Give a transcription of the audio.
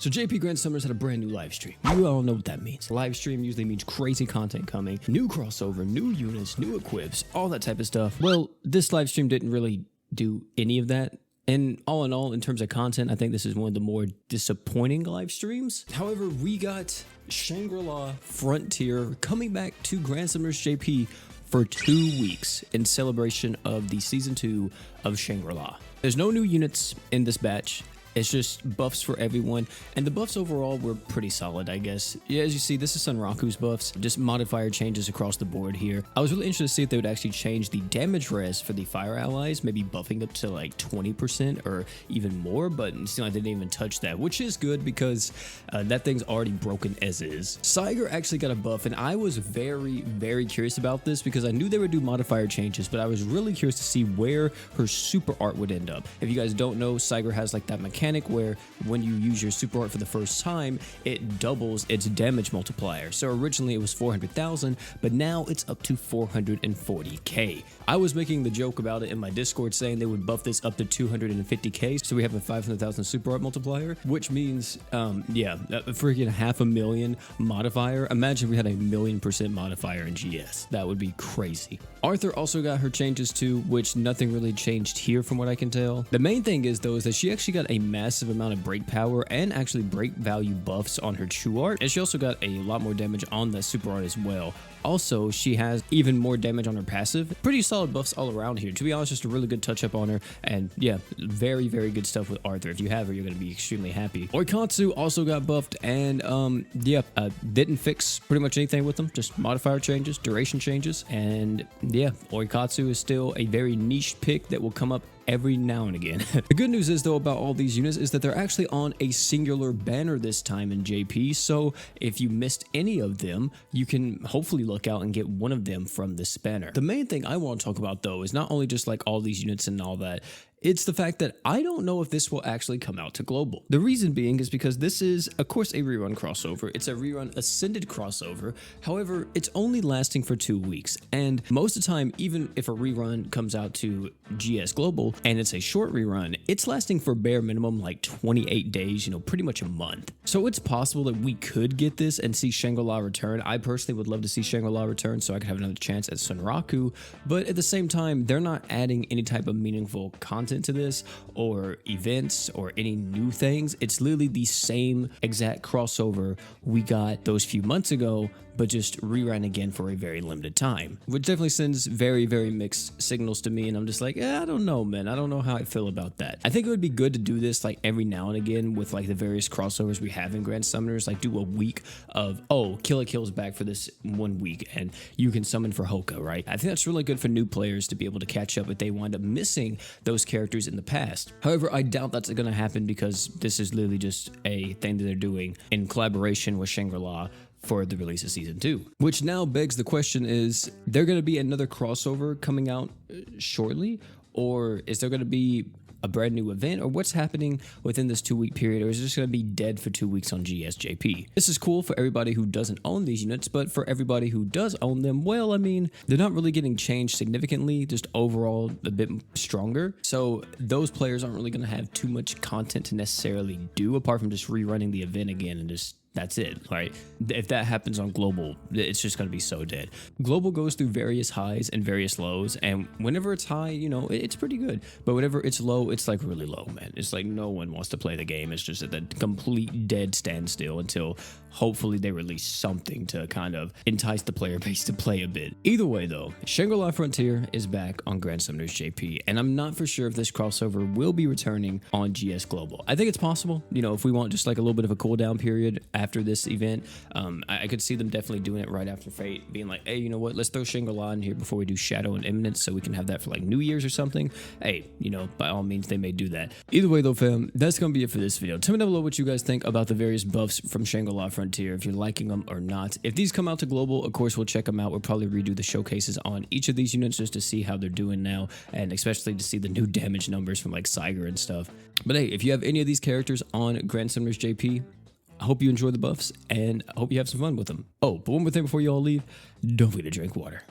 So JP Grand Summers had a brand new live stream. You all know what that means. Live stream usually means crazy content coming, new crossover, new units, new equips, all that type of stuff. Well, this live stream didn't really do any of that. And all in all, in terms of content, I think this is one of the more disappointing live streams. However, we got Shangri Frontier coming back to Grand Summers JP for 2 weeks in celebration of the Season 2 of Shangri. There's no new units in this batch. It's just buffs for everyone, and the buffs overall were pretty solid, I guess. Yeah, as you see, this is Sunraku's buffs, just modifier changes across the board here. I was really interested to see if they would actually change the damage res for the fire allies, maybe buffing up to like 20% or even more, but it seemed like they didn't even touch that, which is good because that thing's already broken as is. Saiger actually got a buff, and I was very curious about this because I knew they would do modifier changes, but I was really curious to see where her super art would end up. If you guys don't know, Saiger has like that mechanic where when you use your super art for the first time, it doubles its damage multiplier. So originally it was 400,000, but now it's up to 440k. I was making the joke about it in my Discord saying they would buff this up to 250k, so we have a 500,000 super art multiplier, which means, yeah, a freaking 500,000 modifier. Imagine we had a 1,000,000% modifier in GS. That would be crazy. Arthur also got her changes too, which nothing really changed here from what I can tell. The main thing is though, is that she actually got a massive amount of break power and actually break value buffs on her true art, and she also got a lot more damage on the super art as well. Also, she has even more damage on her passive. Pretty solid buffs all around here. To be honest, just a really good touch up on her, and yeah, very good stuff with Arthur. If you have her, you're going to be extremely happy. Oikatsu also got buffed, and yeah, didn't fix pretty much anything with them, just modifier changes, duration changes, and yeah, Oikatsu is still a very niche pick that will come up every now and again. The good news is though about all these units is that they're actually on a singular banner this time in JP, so if you missed any of them, you can hopefully look out and get one of them from this banner. The main thing I want to talk about though is not only just like all these units and all that, it's the fact that I don't know if this will actually come out to global. The reason being is because this is, of course, a rerun crossover. It's a rerun Ascended crossover. However, it's only lasting for 2 weeks. And most of the time, even if a rerun comes out to GS Global and it's a short rerun, it's lasting for bare minimum like 28 days, you know, pretty much a month. So it's possible that we could get this and see Shangri return. I personally would love to see Shangri return so I could have another chance at Sunraku. But at the same time, they're not adding any type of meaningful content to this or events or any new things. It's literally the same exact crossover we got those few months ago, but just rerun again for a very limited time, which definitely sends very mixed signals to me. And I'm just like, I don't know, man. I don't know how I feel about that. I think it would be good to do this like every now and again with like the various crossovers we have in Grand Summoners, like do a week of, oh, Kill la Kill's back for this 1 week and you can summon for Hoka, right? I think that's really good for new players to be able to catch up if they wind up missing those characters in the past. However, I doubt that's going to happen because this is literally just a thing that they're doing in collaboration with Shangri for the release of Season 2. Which now begs the question, is there going to be another crossover coming out shortly? Or is there going to be a brand new event, or what's happening within this 2 week period, or is it just going to be dead for 2 weeks on GSJP? This is cool for everybody who doesn't own these units, but for everybody who does own them, well, I mean, they're not really getting changed significantly, just overall a bit stronger. So those players aren't really going to have too much content to necessarily do apart from just rerunning the event again and just that's it, right? If that happens on global, it's just going to be so dead. Global goes through various highs and various lows, and whenever it's high, you know, it's pretty good. But whenever it's low, it's like really low, man. It's like no one wants to play the game. It's just at the complete dead standstill until hopefully they release something to kind of entice the player base to play a bit. Either way though, Shangri Frontier is back on Grand Summoners JP, and I'm not for sure if this crossover will be returning on GS Global. I think it's possible, you know, if we want just like a little bit of a cooldown period after this event. I could see them definitely doing it right after Fate, being like, hey, you know what, let's throw Shangri in here before we do Shadow and Imminence so we can have that for like New Year's or something. Hey, you know, by all means, they may do that. Either way though, fam, that's gonna be it for this video. Tell me down below what you guys think about the various buffs from Shangri Frontier, if you're liking them or not. If these come out to global, of course, we'll check them out. We'll probably redo the showcases on each of these units just to see how they're doing now, and especially to see the new damage numbers from like Saiger and stuff. But hey, if you have any of these characters on Grand Summoners JP, I hope you enjoy the buffs, and I hope you have some fun with them. Oh, but one more thing before you all leave, don't forget to drink water.